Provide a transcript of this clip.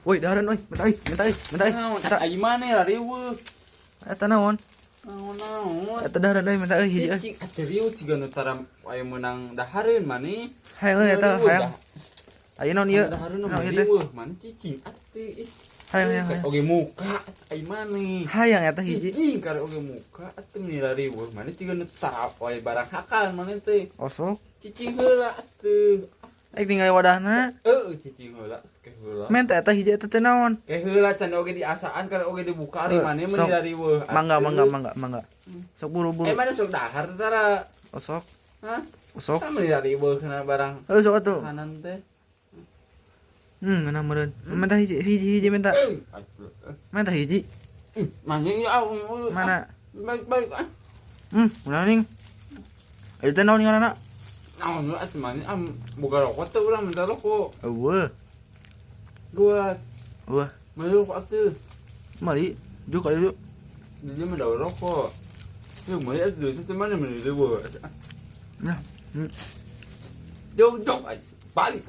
Woi, dahareun euy, minta euy, minta euy, minta euy. Minta. Ai mana lah riweuh. Eta naon? Naon. Eta dahareun euy, minta euy hiji euy. Cicing atuh riweuh ciga nu tara aya meunang dahareun mani. Hayang euy eta, hayang. Ayeuna naon ieu? Dahareun Naon mah ieu teh? riweuh, mani cicing atuh. Hayang. Oge muka ai mana. Hayang eta hiji. Cicing kare oge muka atuh meni riweuh, mani ciga nu tara aya barang hakal mani teh. Osok. Cicing heula atuh. Aing tinggal wadahna. Cicing heula, ke heula. Men teh eta hiji eta teh naon? Ke heula can oge diasaan kan oge dibuka ari mani Sok. meni riweuh. Mangga. Sok buru-buru. Mana sok dahar teh tara. Osok. Hah? Osok. Kan meni riweuh kana barang Sok atuh. kanan teh. Ngana meureun. Minta hiji minta. Minta hiji. Mana ya? Mana? Baik. Ulah ning. Ayo teh naon ngaranna? Naon atuh mani boga rokok teh urang minta rokok. Eueuh. Gua Wah, mau rokok atuh. mari. Juk kali juk. Dia mah dawa rokok. Tuh mah atuh teh mana meni riweuh. Nah. Jok balik.